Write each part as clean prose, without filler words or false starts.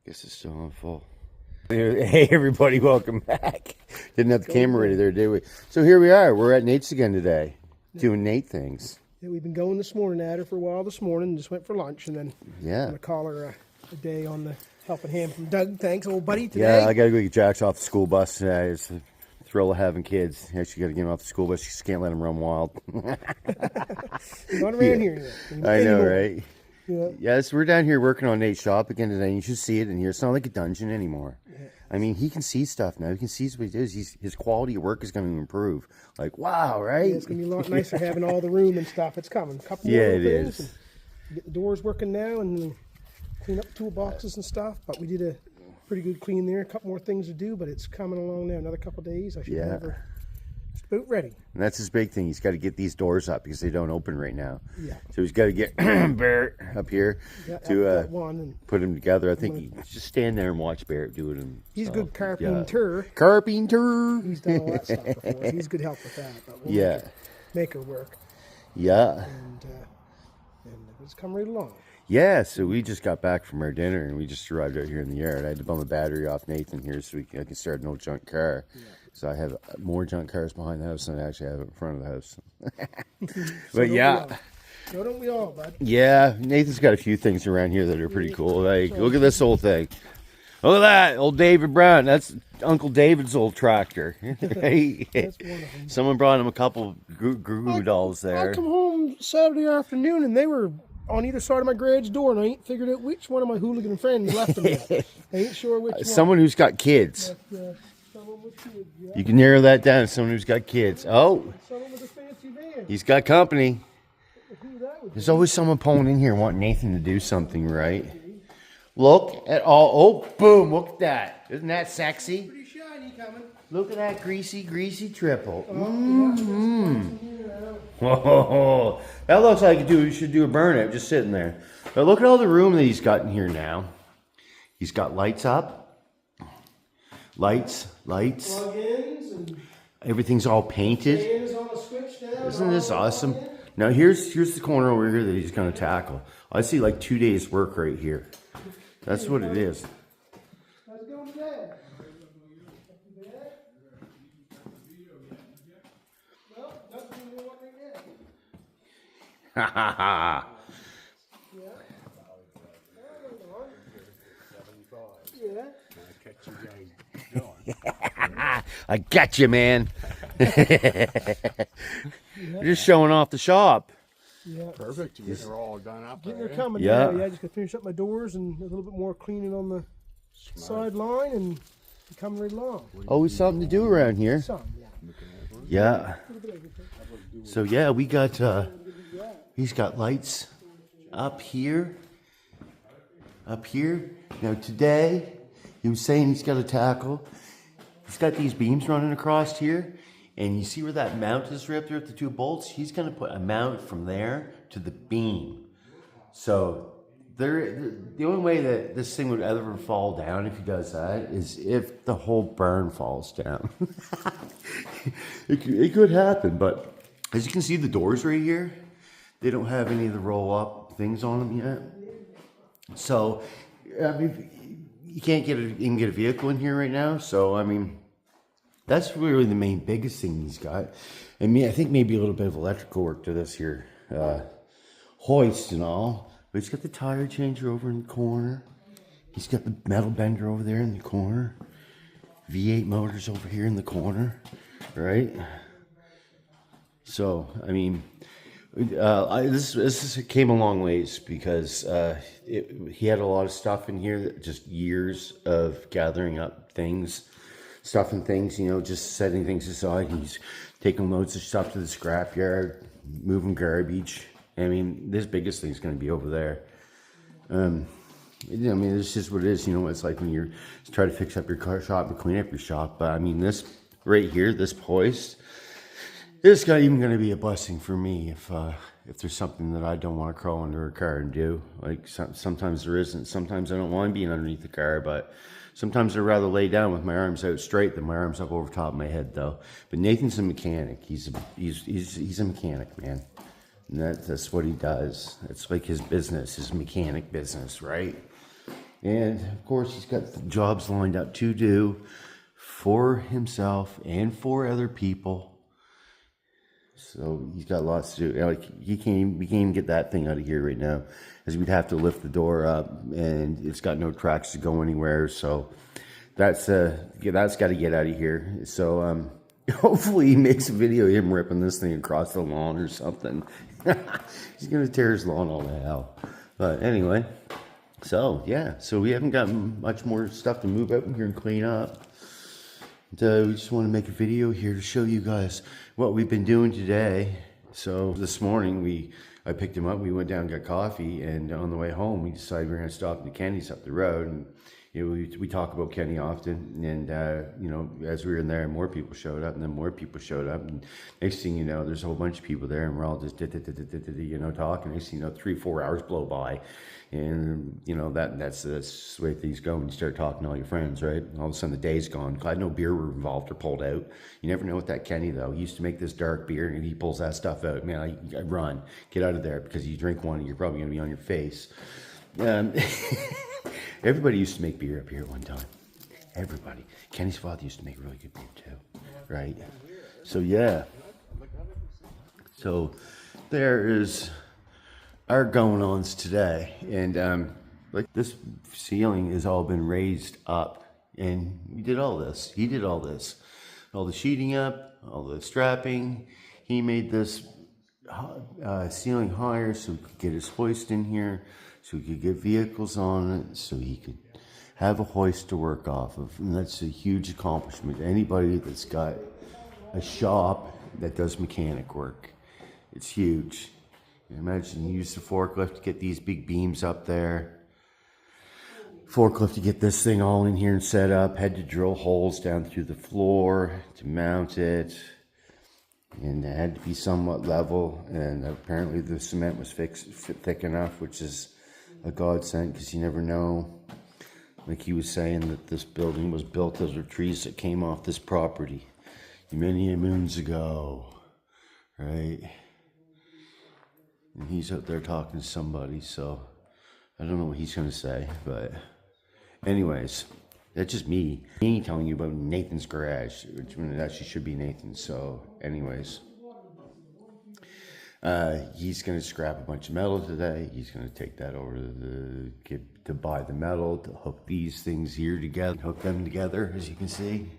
Guess it's still on full. Hey everybody, welcome back. Didn't have the camera ready there, did we? So here we are. We're at Nate's again today, doing Nate things. Yeah, we've been going this morning at her for a while this morning. Just went for lunch, and then I'm gonna call her a day on the helping hand from Doug. Thanks, old buddy. Today. Yeah, I gotta go get Jax off the school bus today. It's a thrill of having kids. Actually, gotta get him off the school bus. You just can't let him run wild. Not around here yet. I know, right? Yeah. Yes, we're down here working on Nate's shop again today. You should see it in here. It's not like a dungeon anymore. Yeah. I mean, he can see stuff now. He can see what he does. His quality of work is going to improve. Like, wow, right? Yeah, it's going to be a lot nicer having all the room and stuff. It's coming. A couple more it things. is. Get the doors working now and clean up toolboxes and stuff. But we did a pretty good clean there. A couple more things to do, but it's coming along now. Another couple of days. I should have her just about ready. And that's his big thing. He's got to get these doors up because they don't open right now. Yeah. So he's got to get Barrett up here to put them together. I think he just stand there and watch Barrett do it. He's a good carpenter. Yeah. Carpenter. He's done all that stuff before. He's good help with that. But we'll make her work. Yeah. And it's come right along. Yeah, so we just got back from our dinner and we just arrived out here in the yard. I had to bum a battery off Nathan here so I can start an old junk car. Yeah. So I have more junk cars behind the house than I actually have in front of the house. But So don't we all, bud? Yeah, Nathan's got a few things around here that are pretty cool. Like, look at this old thing. Look at that, old David Brown. That's Uncle David's old tractor. Right? That's one of them. Someone brought him a couple Goo dolls there. I come home Saturday afternoon and they were on either side of my garage door, and I ain't figured out which one of my hooligan friends left them there. I ain't sure which one. Someone who's got kids. But, someone with kids, yeah. You can narrow that down to someone who's got kids. Oh, Someone with a fancy van. he's got company. Who that would be? There's always someone pulling in here wanting Nathan to do something, right? Look at all. Oh, boom! Look at that. Isn't that sexy? Pretty shiny coming. Look at that greasy triple. Yeah. Whoa, that looks like you should do a burnout just sitting there. But look at all the room that he's got in here now. He's got lights up. Lights. Plug-ins and Everything's all painted. fans on a switch now. Isn't this awesome? Now here's the corner over here that he's going to tackle. I see like 2 days work right here. That's what it is. How's it going today? Well, nothing to do right now. Ha ha ha. I got you, man. You're just showing off the shop. Yeah. Perfect. They're all done up. Getting her coming. Yeah. Yeah, just got to finish up my doors and a little bit more cleaning on the sideline and coming right along. Always something to do around here. Some, Yeah. So yeah, we got he's got lights up here. Now today, he was saying he's got a tackle. He's got these beams running across here. And you see where that mount is right there with the two bolts? He's going to put a mount from there to the beam. So the only way that this thing would ever fall down if he does that is if the whole barn falls down. It could happen, but as you can see, the doors right here, they don't have any of the roll-up things on them yet. So, I mean, you can't even get a vehicle in here right now. So, I mean, that's really the main biggest thing he's got. I mean, I think maybe a little bit of electrical work to this here hoist and all. But he's got the tire changer over in the corner. He's got the metal bender over there in the corner. V8 motors over here in the corner, right? So, I mean, this came a long ways because he had a lot of stuff in here, just years of gathering up things. Stuff and things, you know, just setting things aside. He's taking loads of stuff to the scrapyard, moving garbage. I mean, this biggest thing's going to be over there. I mean, it's just what it is. You know, it's like when you're trying to fix up your car shop and clean up your shop. But I mean, this right here, this hoist, this is even going to be a blessing for me if there's something that I don't want to crawl under a car and do. Like sometimes there isn't. Sometimes I don't want being underneath the car, but sometimes I'd rather lay down with my arms out straight than my arms up over top of my head, though. But Nathan's a mechanic. He's a mechanic, man. And that's what he does. It's like his business, his mechanic business, right? And of course, he's got jobs lined up to do for himself and for other people. So he's got lots to do. Like we can't even get that thing out of here right now, as we'd have to lift the door up, and it's got no tracks to go anywhere. So that's got to get out of here. So hopefully he makes a video of him ripping this thing across the lawn or something. He's gonna tear his lawn all to hell. But anyway, so yeah, so we haven't got much more stuff to move out here and clean up. We just want to make a video here to show you guys what we've been doing today. So this morning I picked him up, we went down and got coffee, and on the way home we decided we were going to stop at Kenny's up the road. And you know, we talk about Kenny often, and you know, as we were in there, more people showed up, and then more people showed up, and next thing you know, there's a whole bunch of people there, and we're all just you know, talking. Next thing you know, 3-4 hours blow by, and you know, that's the way things go when you start talking to all your friends, right? And all of a sudden the day's gone. Glad no beer were involved or pulled out. You never know with that Kenny though. He used to make this dark beer, and he pulls that stuff out. Man, I run, get out of there, because you drink one and you're probably gonna be on your face. Everybody used to make beer up here at one time. Everybody. Kenny's father used to make really good beer too, right? So yeah. So there is our going-ons today, and like this ceiling has all been raised up, and we did all this. He did all this, all the sheeting up, all the strapping. He made this ceiling higher so we could get his hoist in here, so we could get vehicles on it, so he could have a hoist to work off of. And that's a huge accomplishment. Anybody that's got a shop that does mechanic work, it's huge. Imagine you use the forklift to get these big beams up there. Forklift to get this thing all in here and set up. Had to drill holes down through the floor to mount it. And it had to be somewhat level. And apparently the cement was thick enough, which is a godsend, because you never know. Like he was saying that this building was built out of trees that came off this property many moons ago, right? And he's out there talking to somebody, so I don't know what he's going to say, but anyways, that's just me telling you about Nathan's garage, which it actually should be Nathan's. So anyways, he's going to scrap a bunch of metal today. He's going to take that over to buy the metal, to hook these things here together, hook them together, as you can see.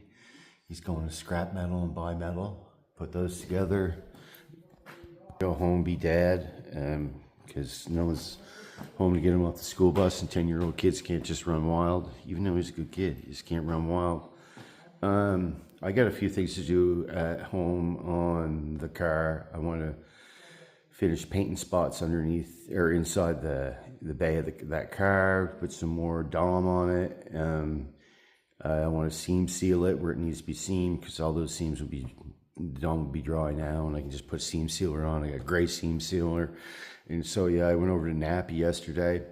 He's going to scrap metal and buy metal, put those together, go home, be dad, because no one's home to get him off the school bus, and 10-year-old kids can't just run wild. Even though he's a good kid, he just can't run wild. I got a few things to do at home on the car. I want to finish painting spots underneath or inside the bay of that car, put some more Dom on it. I want to seam seal it where it needs to be seamed, because all those seams the Dom will be dry now, and I can just put seam sealer on. I got gray seam sealer. And so yeah, I went over to Nappy yesterday,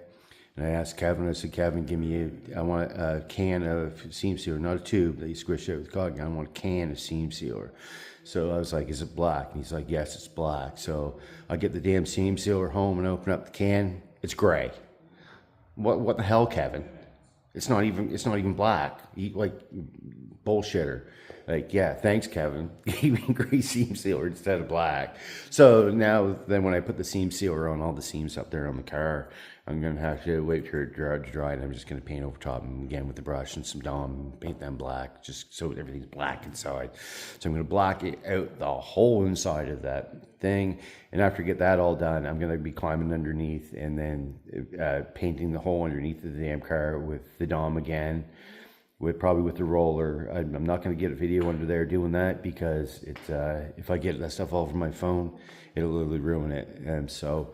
and I asked Kevin, I said, Kevin, I want a can of seam sealer, not a tube that you squish out with cotton. I want a can of seam sealer. So I was like, is it black? And he's like, yes, it's black. So I get the damn seam sealer home and open up the can. It's gray. What the hell, Kevin? It's not even black. Like, bullshitter. Like, yeah, thanks, Kevin. Gave me gray seam sealer instead of black. So now, then when I put the seam sealer on all the seams up there on the car, I'm going to have to wait for it to dry, and I'm just going to paint over top them again with the brush and some Dom, paint them black, just so everything's black inside. So I'm going to black it out the whole inside of that thing, and after I get that all done, I'm going to be climbing underneath and then painting the hole underneath of the damn car with the Dom again, probably with the roller. I'm not going to get a video under there doing that, because if I get that stuff all over my phone, it'll literally ruin it. And so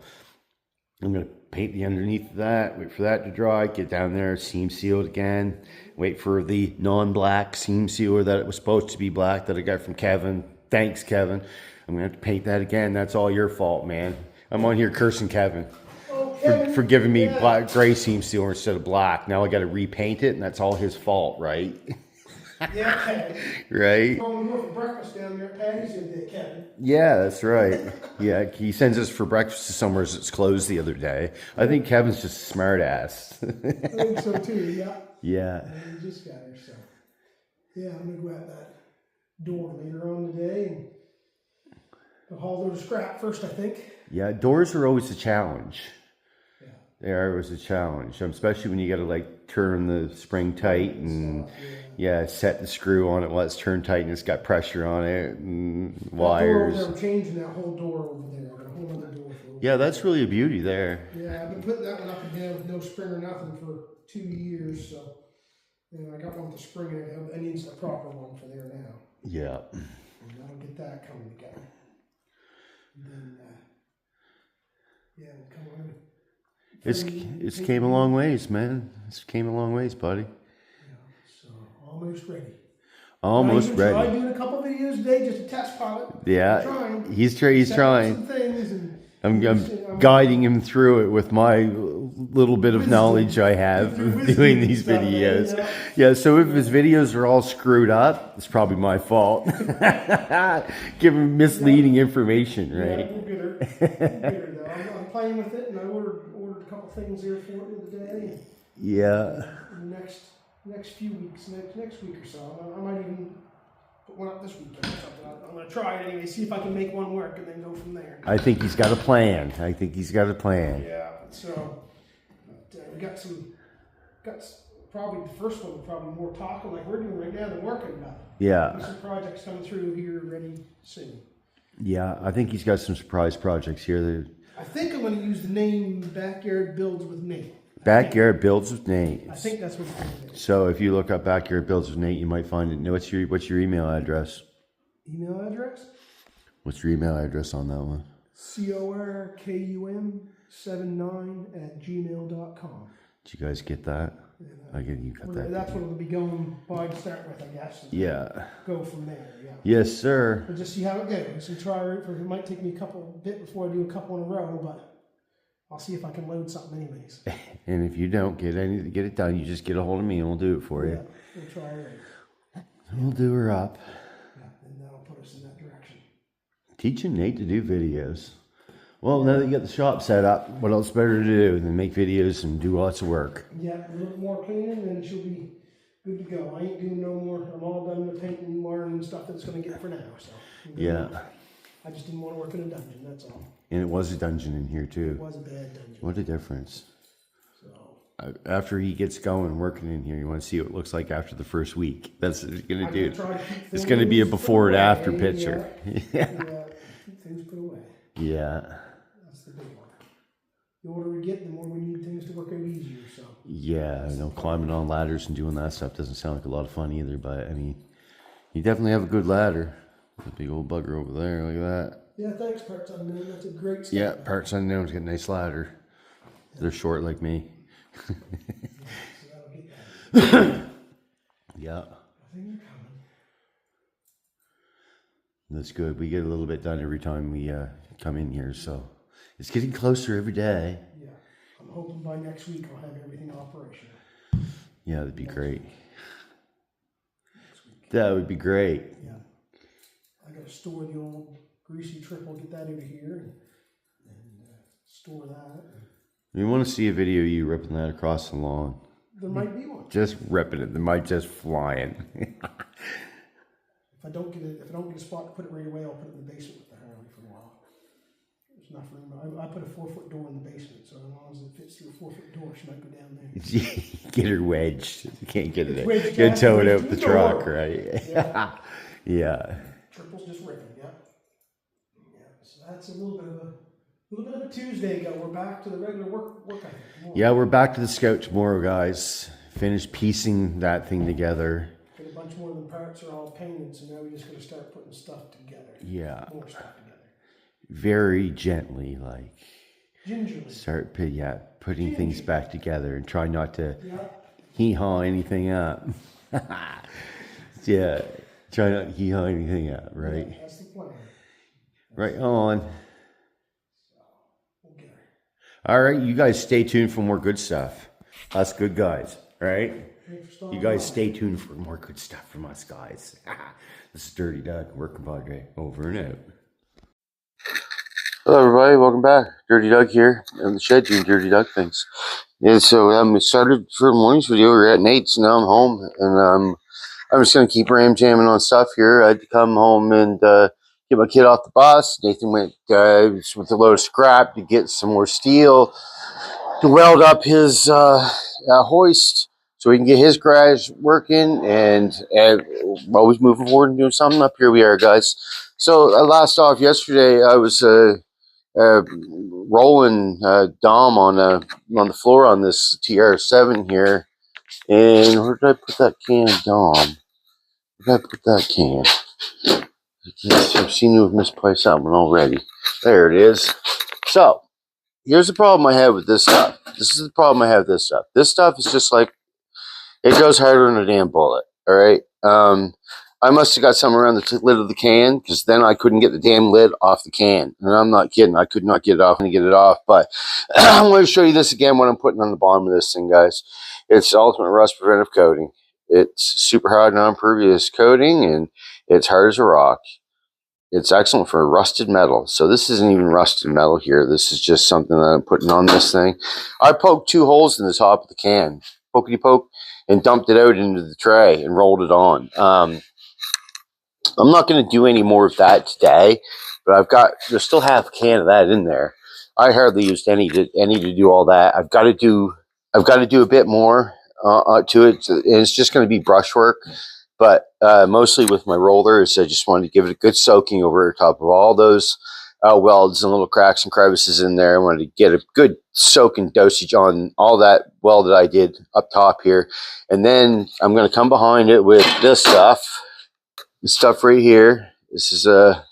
I'm going to paint the underneath of that, wait for that to dry, get down there, seam seal it again, wait for the non-black seam sealer that it was supposed to be black that I got from Kevin. Thanks, Kevin. I'm going to have to paint that again. That's all your fault, man. I'm on here cursing Kevin for giving me gray seam sealer instead of black. Now I got to repaint it, and that's all his fault, right? Yeah, Kevin. Right? Oh, we go for breakfast down there at Patty's the other day, Kevin. Yeah, that's right. Yeah, he sends us for breakfast to somewhere that's closed the other day. I think Kevin's just a smart ass. I think so too, yeah. Yeah. And we just got her, so. Yeah, I'm gonna go out that door later on today and go haul those scrap first, I think. Yeah, doors are always a challenge. Yeah. They are always a challenge, especially when you got to like turn the spring tight and yeah, set the screw on it while it's turned tight and it's got pressure on it and wires. I'm changing that whole door over there. I got a whole other door for it. Yeah, that's really a beauty there. Yeah, I've been putting that one up and down with no spring or nothing for 2 years, so. And I got one with the spring in it. I need a proper one for there now. Yeah. And I'll get that coming together. And then, yeah, we'll come on. It's came a long ways, man. It's came a long ways, buddy. Yeah, so almost ready. Almost I ready. tried doing a couple videos today, just a test pilot. Yeah, I'm trying. he's Set up trying. some things and I'm guiding him through it with my little bit of knowledge I have of doing these videos. Yeah, so if his videos are all screwed up, it's probably my fault. Give him misleading information, Yeah, right? we'll get her. We'll get her though. I'm playing with it, and I ordered a couple things there for it the other day. Yeah. In the next few weeks, next week or so, I might even put one up this weekend or something. I'm gonna try it anyway, see if I can make one work, and then go from there. I think he's got a plan. Yeah. So we got probably the first one, probably more talking like we're doing right now than working about it. Yeah. There's some projects coming through here ready soon. Yeah, I think he's got some surprise projects here. That I think I'm going to use the name Backyard Builds with Nate. Backyard Builds with Nate. I think that's what it's going to be. So if you look up Backyard Builds with Nate, you might find it. What's your email address? Email address? What's your email address on that one? corkum79@gmail.com. Did you guys get that? I get you got that. That's what it'll be going by to start with, I guess. Yeah. Go from there, yeah. Yes, sir. We'll just see how it goes and try it. It might take me a bit before I do a couple in a row, but I'll see if I can load something anyways. And if you don't get it done, you just get a hold of me and we'll do it for you. Yeah, we'll try it. We'll do her up. Yeah, and that'll put us in that direction. Teaching Nate to do videos. Well, now that you got the shop set up, what else better to do than make videos and do lots of work? Yeah, a little more cleaning and she'll be good to go. I ain't doing no more. I'm all done with painting and wiring and stuff that's going to get for now. So Yeah. I just didn't want to work in a dungeon, that's all. And it was a dungeon in here It too. was a bad dungeon. What a difference. So After he gets going working in here, you want to see what it looks like after the first week. That's what it's going to do. It's going to be a before and after picture. Yeah, keep things put away. Yeah. That's the big one. The older we get, the more we need things to work out easier. So Yeah, I know climbing on ladders and doing that stuff doesn't sound like a lot of fun either, but I mean, you definitely have a good ladder. The big old bugger over there, look at that. yeah, thanks, Parts Unknown. That's a great step. Yeah, Parks Unknown's got a nice ladder. They're short like me. So that'll get that. Yeah, I think you're coming. that's good. We get a little bit done every time we come in here, so it's getting closer every day. Yeah, I'm hoping by next week I'll have everything operational. Yeah, that'd be great. Next week. That would be great. Yeah. I gotta store the old greasy triple, get that over here and store that. We want to see a video of you ripping that across the lawn. There might be one. Just ripping it. They might just flying. If I don't get a spot to put it right away, I'll put it in the basement with the Harley for a while. There's enough room. I put a 4-foot door in the basement, so as long as it fits through a 4-foot door, she might go down there. Get her wedged. You can't get It's it. wedged Get down, tow it wedged out to the the truck, door. right? Yeah. Yeah. Triple's just ripping, yeah. Yeah, so that's a little bit of a Tuesday ago. We're back to the regular work I think. Yeah, we're back to the scout tomorrow, guys. Finished piecing that thing together. Got a bunch more than parts are all painted, so now we just gotta start putting stuff together. Yeah. More stuff together. Very gently, like Gingerly. start putting things back together and try not to Yeah. hee-haw anything up. Yeah, try not to hee-haw anything up, right? Yeah, that's the plan. Right on. We'll get her. All right, you guys stay tuned for more good stuff. Us good guys, all right? You guys stay tuned for more good stuff from us, guys. This is Dirty Doug, working Padre, over and out. Hello, everybody. Welcome back. Dirty Doug here in the shed doing Dirty Doug things. Yeah, so we started for the morning's video. We were at Nate's, now I'm home, and I'm just going to keep ram jamming on stuff here. I had to come home and get my kid off the bus. Nathan went with a load of scrap to get some more steel to weld up his hoist so we can get his garage working, and always moving forward and doing something. Up here we are, guys. So last off yesterday, I was rolling Dom on the floor on this Tr7 here. And where did I put that can, Dom? Where did I put that can? I've seen you have misplaced that one already. There it is. So here's the problem I have with this stuff. This is the problem I have with this stuff. This stuff is just like, it goes harder than a damn bullet. All right. I must have got something around the lid of the can, because then I couldn't get the damn lid off the can. And I'm not kidding. I could not get it off and get it off. But I'm going to show you this again, what I'm putting on the bottom of this thing, guys. It's Ultimate Rust Preventive Coating. It's super hard non-pervious coating, and it's hard as a rock. It's excellent for rusted metal. So this isn't even rusted metal here. This is just something that I'm putting on this thing. I poked 2 holes in the top of the can, pokety poke, and dumped it out into the tray and rolled it on. I'm not going to do any more of that today, but there's still half a can of that in there. I hardly used any to do all that. I've got to do a bit more to it, and it's just going to be brushwork. But mostly with my rollers, I just wanted to give it a good soaking over the top of all those welds and little cracks and crevices in there. I wanted to get a good soaking dosage on all that weld that I did up top here. And then I'm going to come behind it with this stuff. This stuff right here. This is a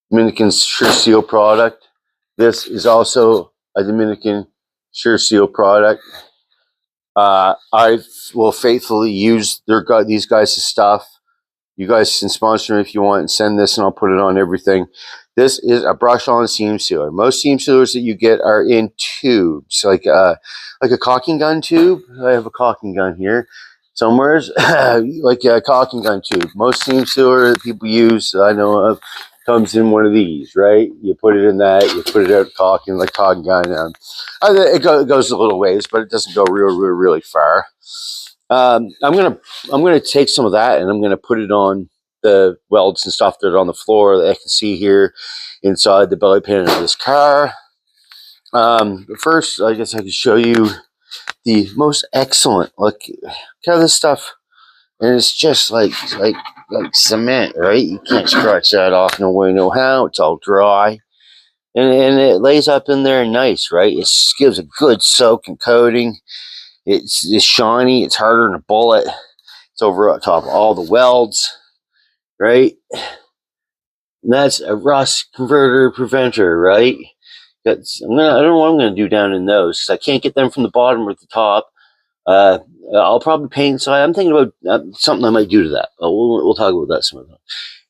Dominican Sure Seal product. This is also a Dominican Sure Seal product. I will faithfully use these guys' stuff. You guys can sponsor me if you want and send this, and I'll put it on everything. This is a brush-on seam sealer. Most seam sealers that you get are in tubes, like a caulking gun tube. I have a caulking gun here somewhere, like a caulking gun tube. Most seam sealer that people use that I know of comes in one of these, right? You put it in that, you put it out caulking, like caulking gun. It goes a little ways, but it doesn't go really far. I'm gonna take some of that, and I'm gonna put it on the welds and stuff that are on the floor that I can see here inside the belly pan of this car. But first, I guess I can show you the most excellent. Look at this stuff, and it's just like cement, right? You can't scratch that off no way, no how. It's all dry, and it lays up in there nice, right? It gives a good soak and coating. It's shiny. It's harder than a bullet. It's over on top of all the welds, right? And that's a rust converter preventer, right? I don't know what I'm gonna do down in those, because I can't get them from the bottom or the top. I'll probably paint inside. I'm thinking about something I might do to that. We'll talk about that some other time.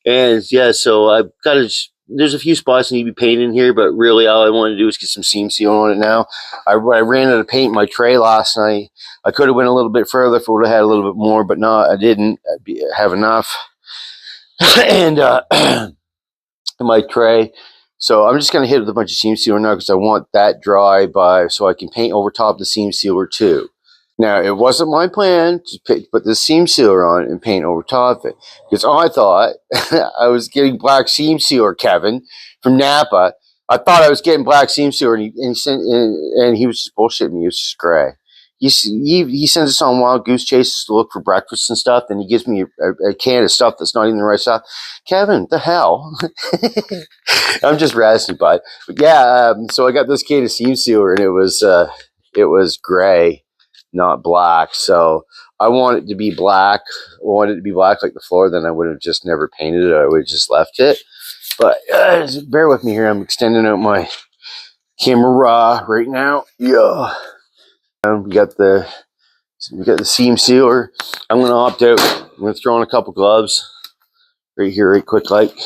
And yeah, so I've got to. There's a few spots that need to be painted in here, but really all I want to do is get some seam seal on it now. I ran out of paint in my tray last night. I could have went a little bit further if I would have had a little bit more, but no, I didn't have enough. And in my tray. So I'm just going to hit it with a bunch of seam sealer now, because I want that dry so I can paint over top the seam sealer too. Now, it wasn't my plan to put the seam sealer on and paint over top of it, because I thought I was getting black seam sealer, Kevin, from Napa. I thought I was getting black seam sealer, and he was just bullshitting me. It was just gray. He sends us on wild goose chases to look for breakfast and stuff, and he gives me a can of stuff that's not even the right stuff. Kevin, the hell? I'm just razzing, bud. But yeah, so I got this can of seam sealer, and it was gray, not black. So I want it to be black. I want it to be black like the floor. Then I would have just never painted it. I would have just left it. But bear with me here. I'm extending out my camera right now. Yeah. We got the seam sealer. I'm going to opt out. I'm going to throw in a couple gloves right here, right quick like.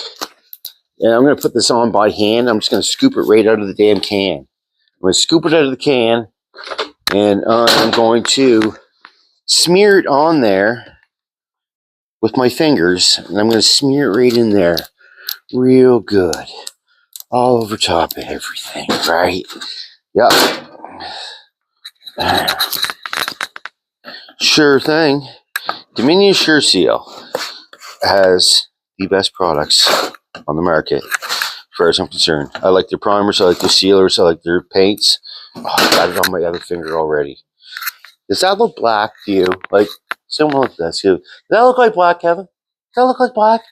And I'm going to put this on by hand. I'm just going to scoop it right out of the damn can. I'm going to scoop it out of the can, and I'm going to smear it on there with my fingers, and I'm going to smear it right in there real good, all over top of everything, right? Yep. Sure thing. Dominion Sure Seal has the best products on the market, as far as I'm concerned. I like their primers, I like their sealers, I like their paints. Oh, I got it on my other finger already. Does that look black to you? Like, someone look at that. Does that look like black, Kevin? Does that look like black?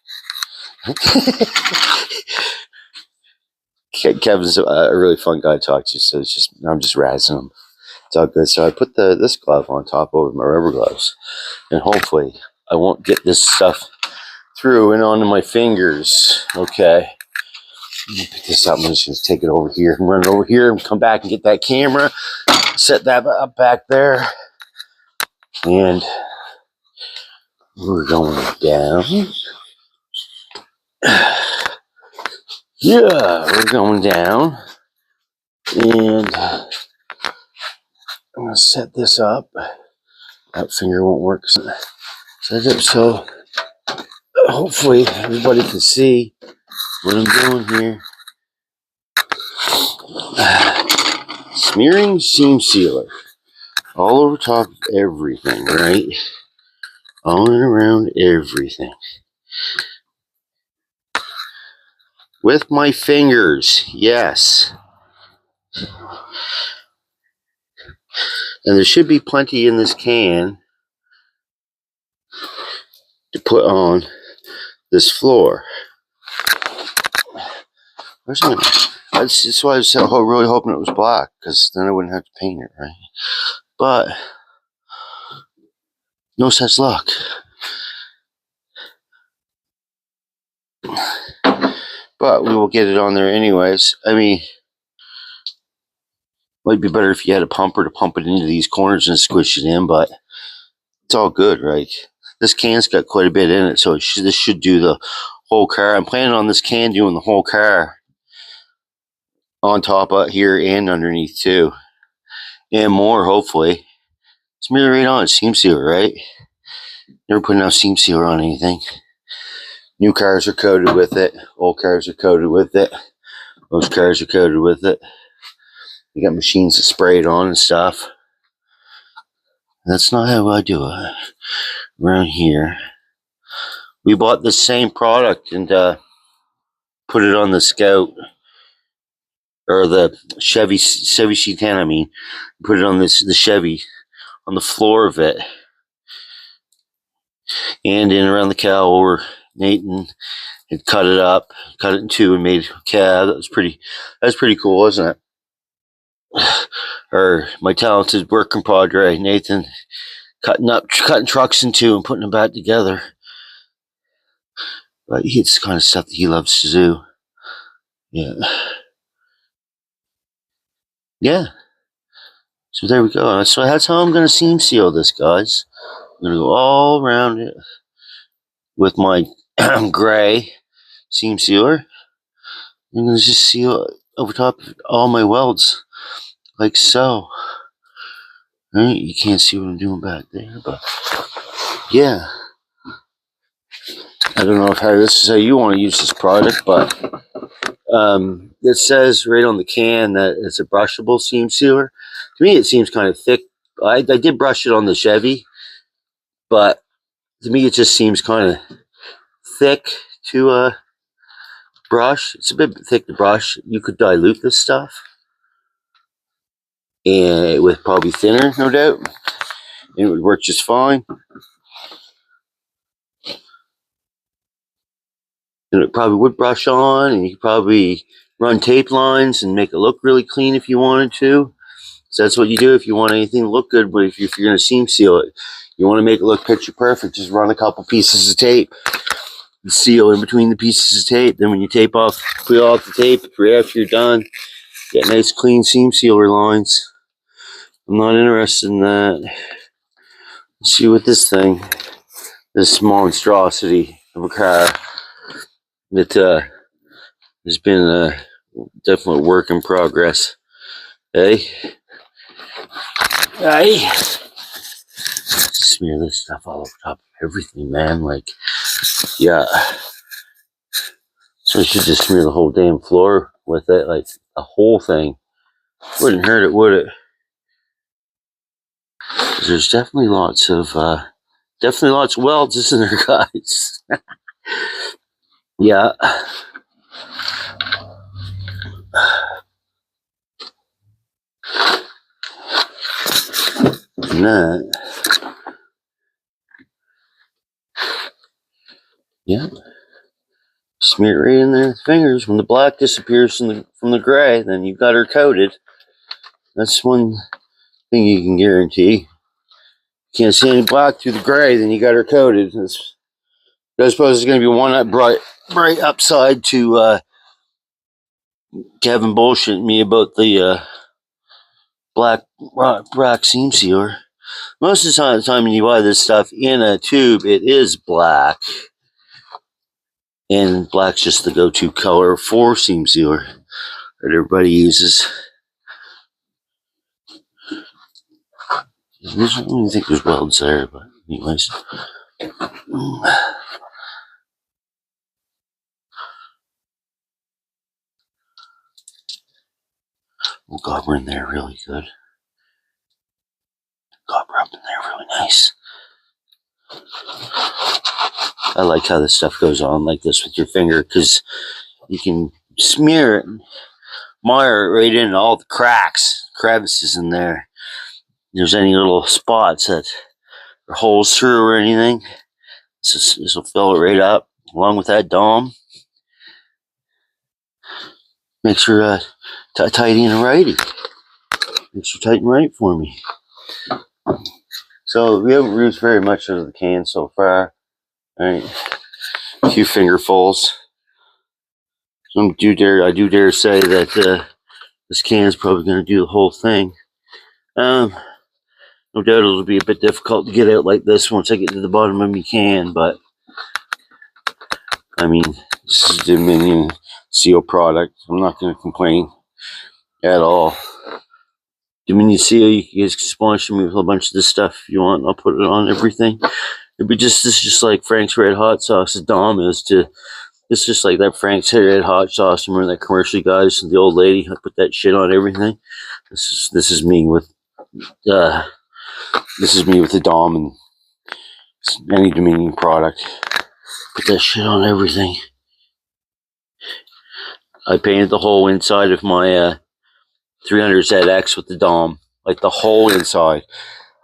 Kevin's a really fun guy to talk to, so it's just, I'm just razzing him. It's all good. So I put this glove on top over my rubber gloves, and hopefully I won't get this stuff through and onto my fingers. Okay. Let me pick this up. I'm just going to take it over here and run it over here and come back and get that camera, set that up back there, and we're going down. Yeah, we're going down, and I'm going to set this up. That finger won't work. Set it up so hopefully everybody can see what I'm doing here. Smearing seam sealer all over top of everything, right? All and around everything. With my fingers, yes. And there should be plenty in this can to put on this floor. That's why I was really hoping it was black, because then I wouldn't have to paint it, right? But no such luck. But we will get it on there anyways. I mean, might be better if you had a pumper to pump it into these corners and squish it in, but it's all good, right? This can's got quite a bit in it, so this should do the whole car. I'm planning on this can doing the whole car on top of here and underneath too, and more, hopefully. Smear right on, seam sealer, right? Never put enough seam sealer on anything. New cars are coated with it. Old cars are coated with it. Most cars are coated with it. You got machines that spray it on and stuff. That's not how I do it. Around here, we bought the same product and put it on the Scout, or the Chevy C10. I mean, put it on the Chevy, on the floor of it, and in around the cowl where Nathan had cut it up, cut it in two, and made a cab. That's pretty cool, wasn't it? Or my talented working padre Nathan cutting trucks in two and putting them back together. But it's the kind of stuff that he loves to do. Yeah. So there we go. So that's how I'm going to seam seal this, guys. I'm going to go all around it with my gray seam sealer. I'm going to just seal over top of all my welds, like so. Right? You can't see what I'm doing back there, but yeah. I don't know if this is how you want to use this product, but it says right on the can that it's a brushable seam sealer. To me, it seems kind of thick. I did brush it on the Chevy, but to me, it just seems kind of thick to brush. It's a bit thick to brush. You could dilute this stuff, and with probably thinner, no doubt, and it would work just fine. And it probably would brush on, and you could probably run tape lines and make it look really clean if you wanted to. So that's what you do if you want anything to look good. But if you're going to seam seal it, you want to make it look picture perfect, just run a couple pieces of tape and seal in between the pieces of tape. Then when you peel off the tape right after you're done, get nice clean seam sealer lines. I'm not interested in that. Let's see what this monstrosity of a car that has been a definite work in progress. Hey, smear this stuff all over top of everything, man. Like, yeah. So we should just smear the whole damn floor with it, like the whole thing. Wouldn't hurt it, would it? There's definitely lots of welds, isn't there, guys? Yeah. And that. Yeah. Smear it right in there with fingers. When the black disappears from the gray, then you've got her coated. That's one thing you can guarantee. Can't see any black through the gray, then you got her coated. I suppose there's going to be one bright upside to Kevin bullshitting me about the black seam sealer. Most of the time when you buy this stuff in a tube, it is black. And black's just the go-to color for seam sealer that everybody uses. I don't even think there's welds there, but anyways. Oh God, we're in there really good. God, we're up in there really nice. I like how this stuff goes on like this with your finger, because you can smear it and mire it right in all the cracks, crevices in there. If there's any little spots that are holes through or anything, this will fill it right up along with that dome. Makes her tidy and righty. Makes her tight and right for me. So we haven't used very much of the can so far. All right, a few fingerfuls. I do dare say that this can is probably going to do the whole thing. No doubt it'll be a bit difficult to get out like this once I get to the bottom of my can, but I mean, this is Dominion Seal product. I'm not going to complain at all. Dominion Seal, you guys can sponsor me with a bunch of this stuff if you want. I'll put it on everything. This is just like Frank's Red Hot Sauce. The Dom is to. It's just like that Frank's Red Hot Sauce. Remember that commercial, guys? The old lady, I put that shit on everything. This is me with the Dom and any Dominion product. Put that shit on everything. I painted the whole inside of my 300ZX with the Dom, like the whole inside.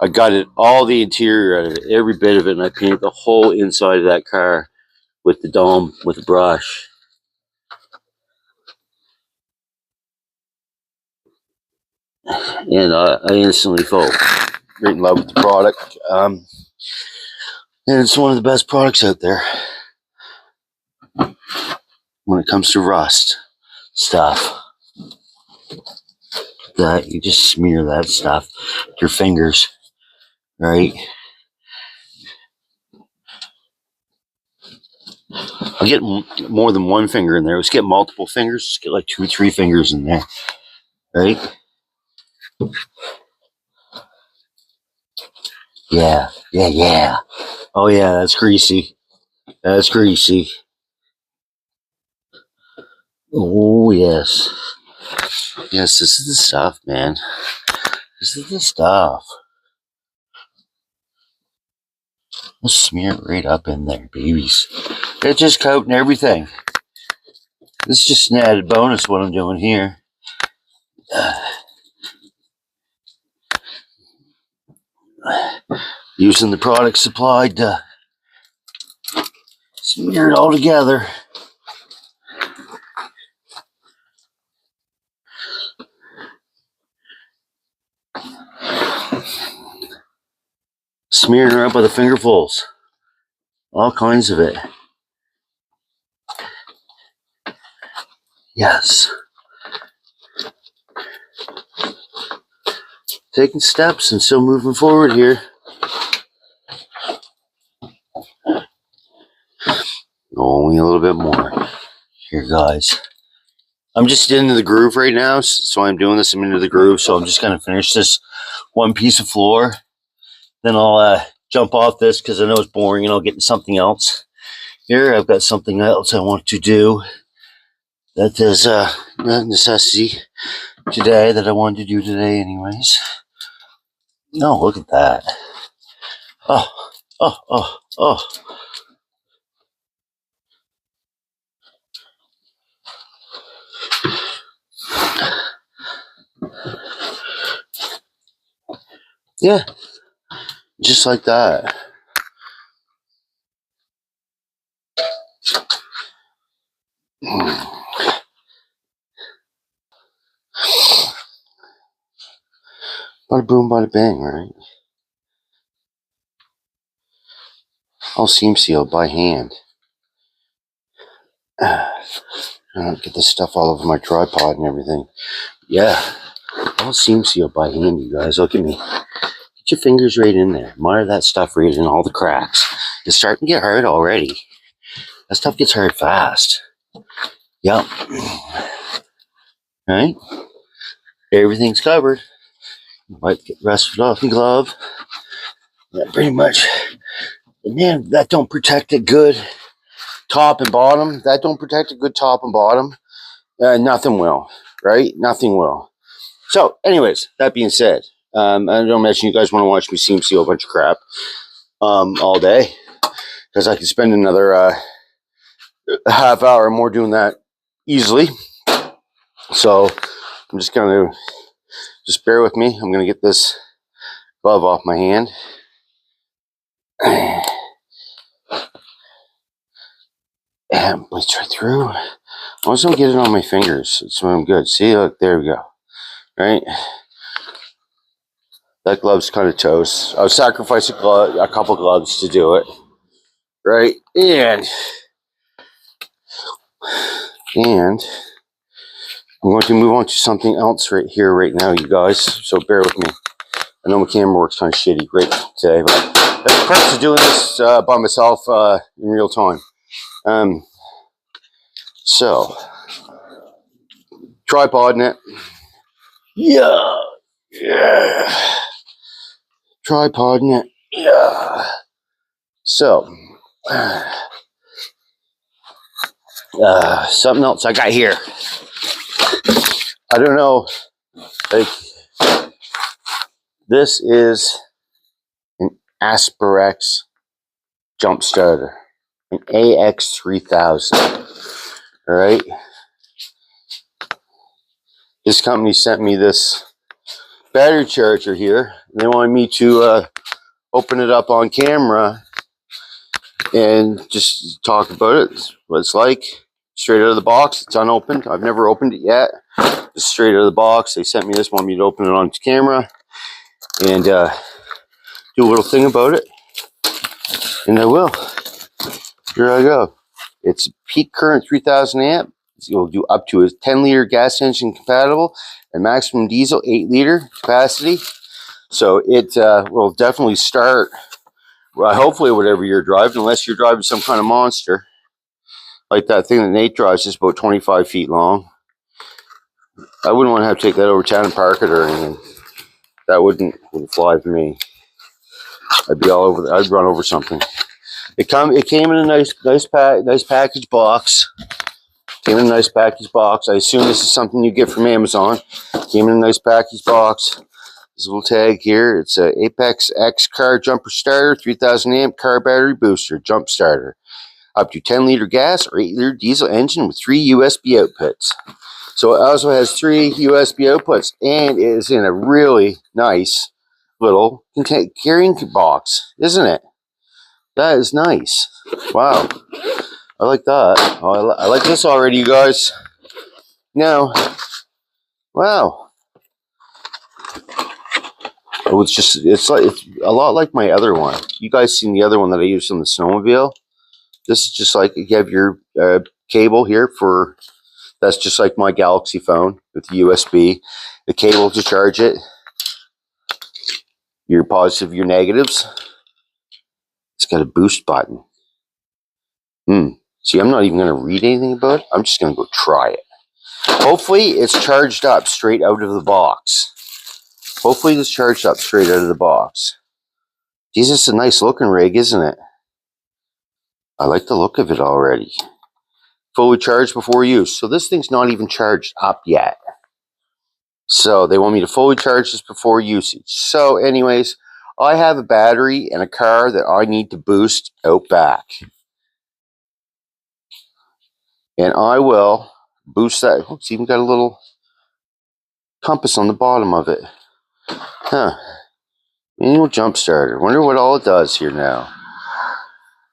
I got it, all the interior out of it, every bit of it, and I painted the whole inside of that car with the Dom with a brush. And I instantly fell right in love with the product. And it's one of the best products out there when it comes to rust stuff. That you just smear that stuff with your fingers, right? I'll get more than one finger in there. Let's get multiple fingers. Let's get like 2 or 3 fingers in there, right? Yeah. Oh yeah, that's greasy. That's greasy. Oh yes. Yes, this is the stuff, man. This is the stuff. Let's smear it right up in there, babies. It's just coating everything. This is just an added bonus what I'm doing here. Using the product supplied to smear it all together. Smearing her up with the fingerfuls. All kinds of it. Yes. Taking steps and still moving forward here. Only a little bit more. Here, guys. I'm just into the groove right now, so I'm doing this. I'm into the groove, so I'm just going to finish this one piece of floor. Then I'll jump off this because I know it's boring and I'll get to something else. Here, I've got something else I want to do that is not a necessity today that I wanted to do today anyways. No, look at that. Oh, oh, oh, oh. Yeah, just like that. Bada boom, bada bang, right? All seam sealed by hand. Get this stuff all over my tripod and everything. Yeah, all seam sealed by hand, you guys. Look at me. Get your fingers right in there. Admire that stuff right in all the cracks. It's starting to get hard already. That stuff gets hard fast. Yep. Right? Everything's covered. Wipe the rest of it off the glove. Yeah, pretty much. And man, that don't protect it good. Top and bottom. That don't protect it good top and bottom. Nothing will. Right? Nothing will. So, anyways, that being said, I don't imagine you guys want to watch me seam seal a bunch of crap all day. Because I could spend another half hour more doing that easily. So, I'm just going to, just bear with me. I'm going to get this glove off my hand. And bleach right through. I also don't get it on my fingers. So I'm good. See, look, there we go. Right? That glove's kind of toast. I would sacrifice a couple gloves to do it. Right? And I'm going to move on to something else right here, right now, you guys. So bear with me. I know my camera works kind of shitty right today, but that's the purpose of doing this by myself in real time. So, tripod net. Yeah. Yeah. Tripod net. Yeah. So, something else I got here. I don't know. Like, this is an Asperx jump starter, an AX3000. All right. This company sent me this battery charger here. They wanted me to open it up on camera and just talk about it, what it's like. Straight out of the box. It's unopened. I've never opened it yet. Just straight out of the box. They sent me this, wanted me to open it on camera and do a little thing about it. And I will. Here I go. It's peak current 3000 amp. It'll do up to a 10-liter gas engine compatible and maximum diesel 8-liter capacity. So it will definitely start, well, hopefully whatever you're driving, unless you're driving some kind of monster. Like that thing that Nate drives, is about 25 feet long. I wouldn't want to have to take that over town and park it or anything. That wouldn't fly for me. I'd be all over. I'd run over something. It came in a nice package box. Came in a nice package box. I assume this is something you get from Amazon. Came in a nice package box. This little tag here. It's a Apex X car jumper starter, 3000 amp car battery booster jump starter. Up to 10-liter gas or 8-liter diesel engine with 3 USB outputs. So it also has 3 USB outputs, and it is in a really nice little carrying box, isn't it? That is nice. Wow. I like that. Oh, I like this already, you guys. Now, wow. It's a lot like my other one. You guys seen the other one that I used on the snowmobile? This is just like, you have your cable here for, that's just like my Galaxy phone with the USB. The cable to charge it. Your positive, your negatives. It's got a boost button. See, I'm not even going to read anything about it. I'm just going to go try it. Hopefully, it's charged up straight out of the box. Hopefully, it's charged up straight out of the box. Geez, it's a nice looking rig, isn't it? I like the look of it already. Fully charged before use. So this thing's not even charged up yet. So they want me to fully charge this before usage. So anyways, I have a battery and a car that I need to boost out back. And I will boost that. It's even got a little compass on the bottom of it. Huh. Manual jump starter. Wonder what all it does here now.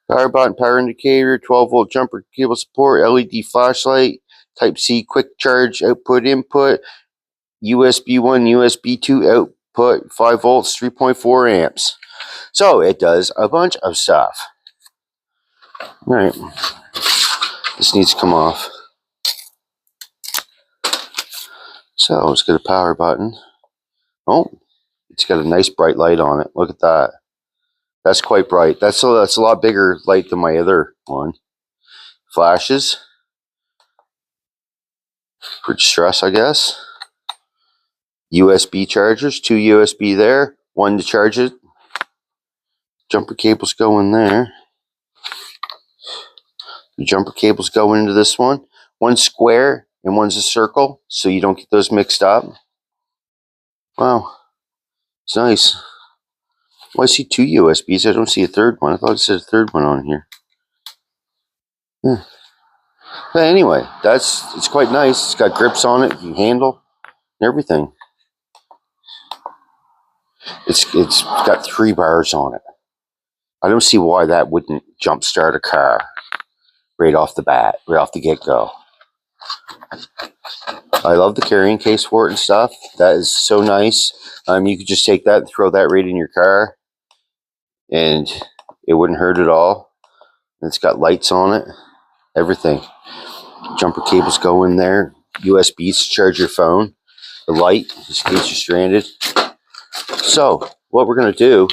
Power button, power indicator, 12-volt jumper cable support, LED flashlight, Type-C quick charge output input, USB 1, USB 2 output, 5 volts, 3.4 amps. So it does a bunch of stuff. All right. This needs to come off. So let's get a power button. Oh, it's got a nice bright light on it. Look at that. That's quite bright. That's a lot bigger light than my other one. Flashes. For stress, I guess. USB chargers. 2 USB there. 1 to charge it. Jumper cables go in there. The jumper cables go into this one. One's square and one's a circle, so you don't get those mixed up. Wow. It's nice. Well, I see 2 USBs. I don't see a third one. I thought it said a third one on here. Yeah. But anyway, it's quite nice. It's got grips on it, you handle, and everything. It's got 3 bars on it. I don't see why that wouldn't jumpstart a car right off the bat, right off the get-go. I love the carrying case for it and stuff. That is so nice. You could just take that and throw that right in your car, and it wouldn't hurt at all. It's got lights on it, everything. Jumper cables go in there. USBs to charge your phone. The light, just in case you're stranded. So, what we're going to do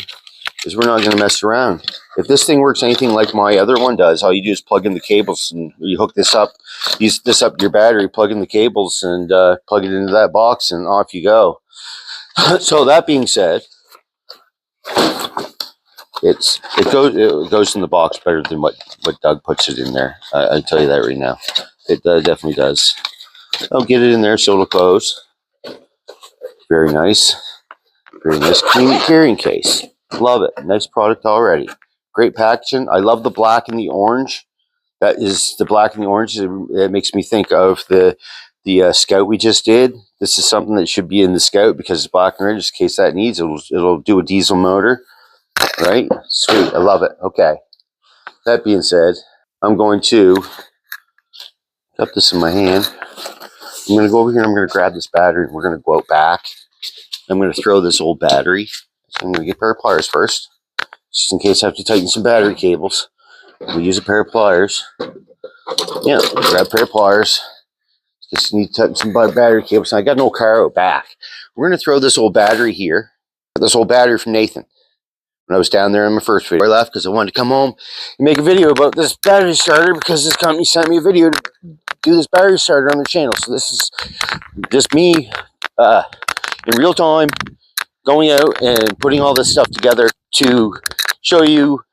is we're not going to mess around. If this thing works anything like my other one does, all you do is plug in the cables and you hook this up, use this up your battery, plug in the cables and plug it into that box and off you go. So that being said, it goes in the box better than what Doug puts it in there. I'll tell you that right now. It definitely does. I'll get it in there so it'll close. Very nice. Very nice clean carrying case. Love it. Nice product already. Great packaging. I love the black and the orange. That is the black and the orange. It makes me think of the Scout we just did. This is something that should be in the Scout because it's black and red. Just in case that needs, it'll do a diesel motor. Right? Sweet. I love it. Okay. That being said, I'm going to got this in my hand. I'm going to go over here and I'm going to grab this battery and we're going to go out back. I'm going to throw this old battery. So I'm going to get a pair of pliers first, just in case I have to tighten some battery cables. We'll use a pair of pliers. Yeah, grab a pair of pliers. Just need to tighten some battery cables. Now, I got an old car out back. We're going to throw this old battery here. This old battery from Nathan. When I was down there in my first video, I left because I wanted to come home and make a video about this battery starter because this company sent me a video to do this battery starter on their channel. So this is just me in real time going out and putting all this stuff together to show you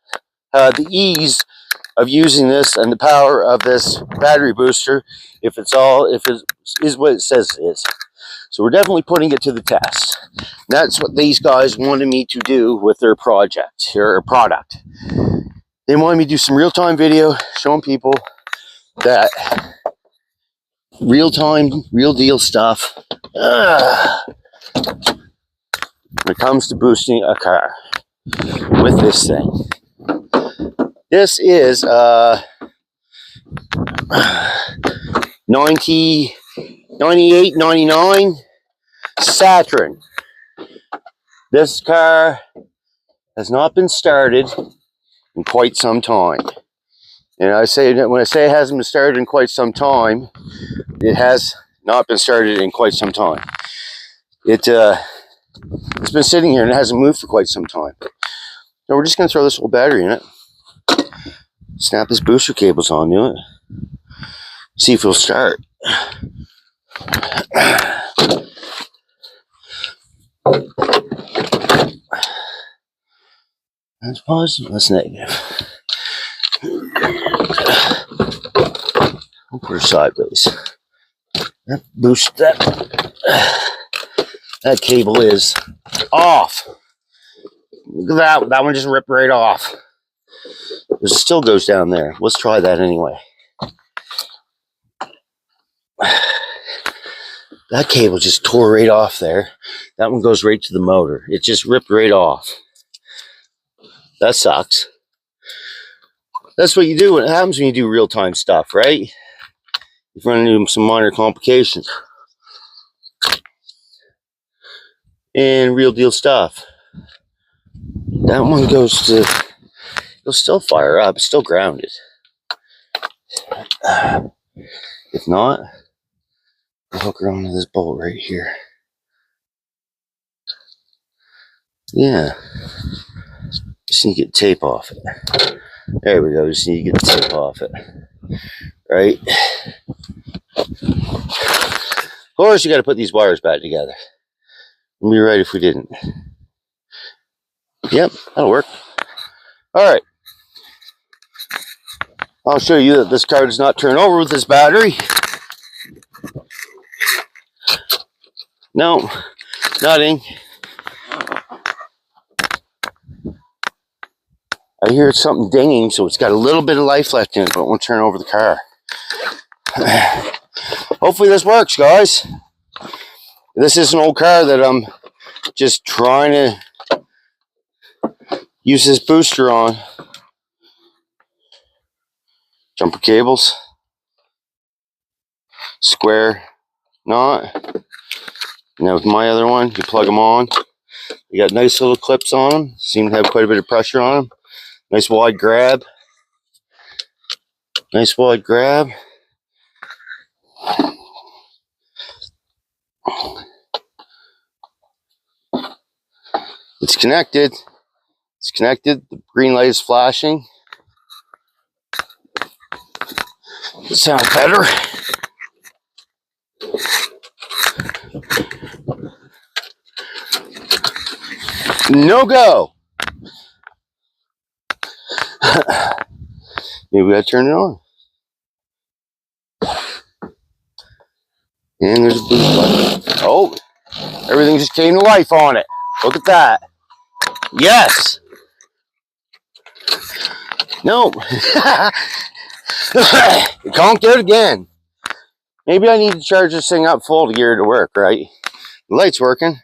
the ease of using this and the power of this battery booster if it is what it says it is. So we're definitely putting it to the test. And that's what these guys wanted me to do with their project or product. They wanted me to do some real-time video showing people that real-time, real-deal stuff when it comes to boosting a car with this thing. This is 98, 99 Saturn. This car has not been started in quite some time. And when I say it hasn't been started in quite some time, it has not been started in quite some time. It's been sitting here and it hasn't moved for quite some time. So we're just going to throw this little battery in it. Snap this booster cables onto it. See if it'll start. That's positive, that's negative. I'll put her sideways. That boost, that cable is off. Look at that, that one just ripped right off. It still goes down there. Let's try that anyway. That cable just tore right off there. That one goes right to the motor. It just ripped right off. That sucks. That's what you do. What happens when you do real-time stuff, right? You run into some minor complications. And real deal stuff. That one goes to, it'll still fire up. It's still grounded. If not, I'll hook her onto this bolt right here. Yeah. Just need to get tape off it. There we go. Just need to get the tape off it. Right? Of course, you got to put these wires back together. We'd be right if we didn't. Yep, that'll work. All right. I'll show you that this car does not turn over with this battery. No, nothing. I hear something dinging, so it's got a little bit of life left in it, but it won't turn over the car. Hopefully this works, guys. This is an old car that I'm just trying to use this booster on. Jumper cables. Square knot. Now with my other one, you plug them on. You got nice little clips on them. Seem to have quite a bit of pressure on them. Nice wide grab. Nice wide grab. It's connected. It's connected. The green light is flashing. It sounds better. No go. Maybe we gotta turn it on. And there's a boost button. Oh, everything just came to life on it. Look at that. Yes. No. It conked out again. Maybe I need to charge this thing up full to get it to work, right? The light's working.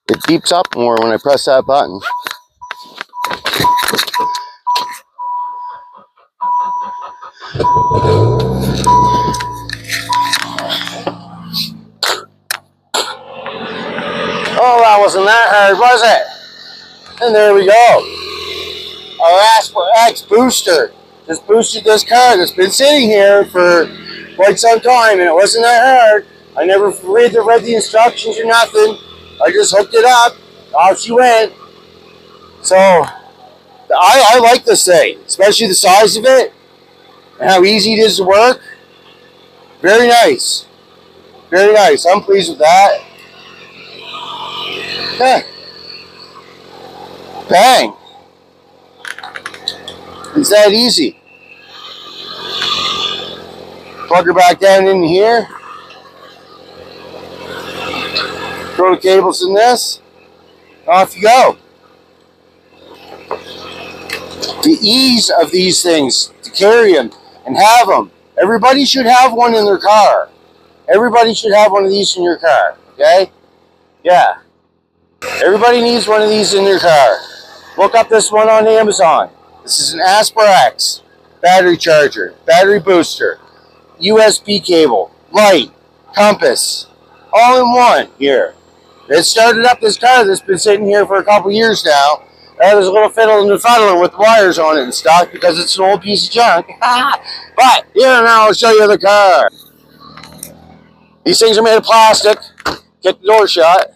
It beeps up more when I press that button. Oh, that wasn't that hard, was it? And there we go. Our Asperx booster just boosted this car that's been sitting here for quite some time, and it wasn't that hard. I never read the instructions or nothing. I just hooked it up. Off she went. So I like this thing, especially the size of it and how easy it is to work. Very nice. Very nice. I'm pleased with that. Huh. Bang. It's that easy. Plug her back down in here. Throw the cables in this. Off you go. The ease of these things, to carry them and have them. Everybody should have one in their car. Everybody should have one of these in your car. Okay? Yeah. Everybody needs one of these in their car. Look up this one on Amazon. This is an Asperx battery charger, battery booster, USB cable, light, compass, all in one here. It started up this car that's been sitting here for a couple years now. There's a little fiddling and fuddling with wires on it and stuff because it's an old piece of junk. But here now I'll show you the car. These things are made of plastic. Get the door shut.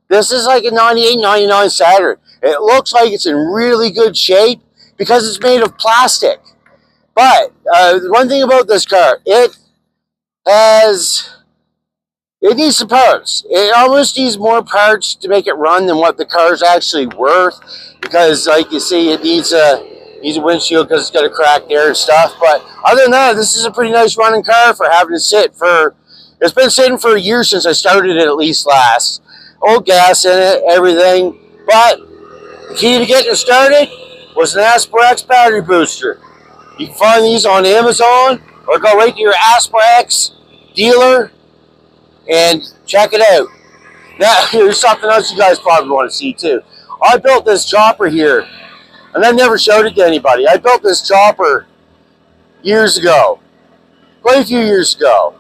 This is like a 98-99 Saturn. It looks like it's in really good shape because it's made of plastic. But one thing about this car, it it needs some parts. It almost needs more parts to make it run than what the car's actually worth. Because, like you see, it needs a windshield because it's got a crack there and stuff. But other than that, this is a pretty nice running car for having to sit for. It's been sitting for a year since I started it, at least last. Old gas in it, everything. But the key to getting it started was an Asperx battery booster. You can find these on Amazon or go right to your Asperx dealer and check it out. Now, here's something else you guys probably want to see too. I built this chopper here, and I never showed it to anybody. I built this chopper years ago, quite a few years ago.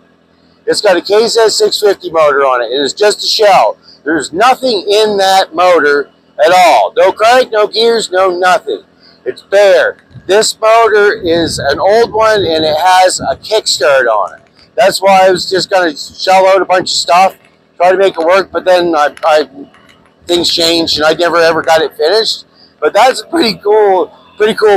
It's got a KZ650 motor on it, and it's just a shell. There's nothing in that motor at all. No crank, no gears, no nothing. It's bare. This motor is an old one, and it has a kickstart on it. That's why I was just going to shell out a bunch of stuff, try to make it work, but then things changed, and I never ever got it finished. But that's a pretty cool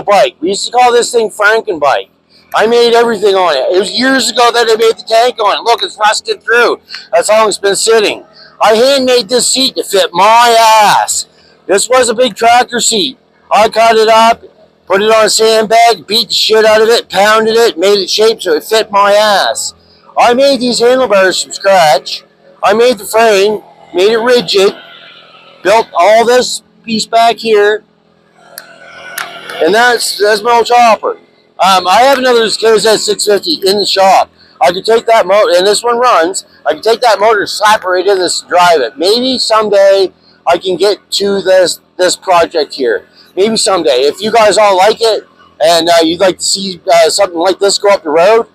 bike. We used to call this thing Frankenbike. I made everything on it. It was years ago that I made the tank on it. Look, it's rusted through. That's how long it's been sitting. I hand-made this seat to fit my ass. This was a big tractor seat. I cut it up, put it on a sandbag, beat the shit out of it, pounded it, made it shape so it fit my ass. I made these handlebars from scratch. I made the frame, made it rigid, built all this piece back here, and that's my old chopper. I have another KZ650 in the shop. I could take that motor, and this one runs. I could take that motor, slap it right in this, drive it. Maybe someday I can get to this project here. Maybe someday. If you guys all like it, and you'd like to see something like this go up the road,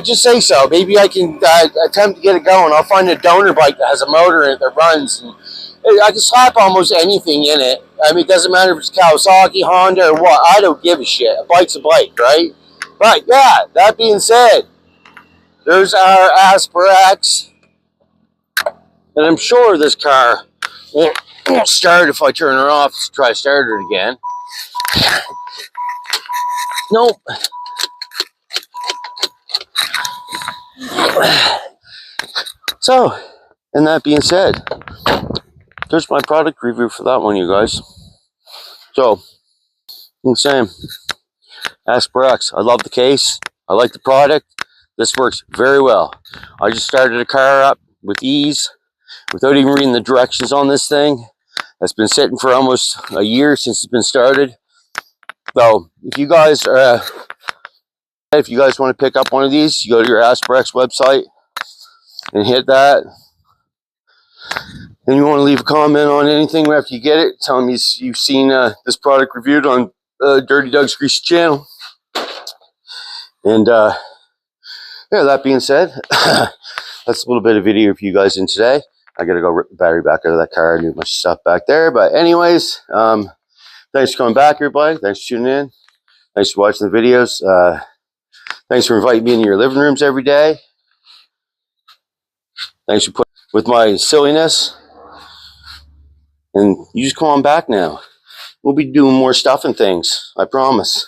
just say so. Maybe I can attempt to get it going. I'll find a donor bike that has a motor in it that runs. And I can slap almost anything in it. I mean, it doesn't matter if it's Kawasaki, Honda, or what. I don't give a shit. A bike's a bike, right? But yeah, that being said, there's our Asperx. And I'm sure this car won't start if I turn her off to try to start it again. Nope. So, and that being said, there's my product review for that one, you guys. So, I'm saying, Asperx, I love the case. I like the product. This works very well. I just started a car up with ease without even reading the directions on this thing. It's been sitting for almost a year since it's been started. So, if you guys want to pick up one of these, you go to your Asperx website and hit that. And you want to leave a comment on anything after you get it, tell them you've seen this product reviewed on Dirty Doug's Greasy channel. And yeah, that being said, that's a little bit of video for you guys in today. I gotta go rip the battery back out of that car and do my stuff back there. But anyways, thanks for coming back, everybody. Thanks for tuning in. Thanks for watching the videos. Thanks for inviting me into your living rooms every day. Thanks for putting with my silliness. And you just come on back now. We'll be doing more stuff and things, I promise.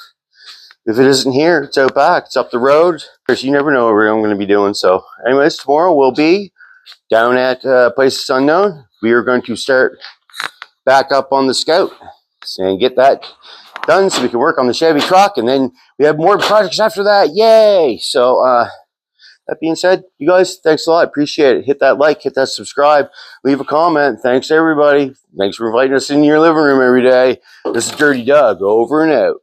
If it isn't here, it's out back. It's up the road. You never know what I'm going to be doing. So anyways, tomorrow we'll be down at Places Unknown. We are going to start back up on the Scout and get that done so we can work on the Chevy truck. And then we have more projects after that. Yay! So that being said, you guys, thanks a lot. Appreciate it. Hit that like, hit that subscribe, leave a comment. Thanks, everybody. Thanks for inviting us into your living room every day. This is Dirty Doug, over and out.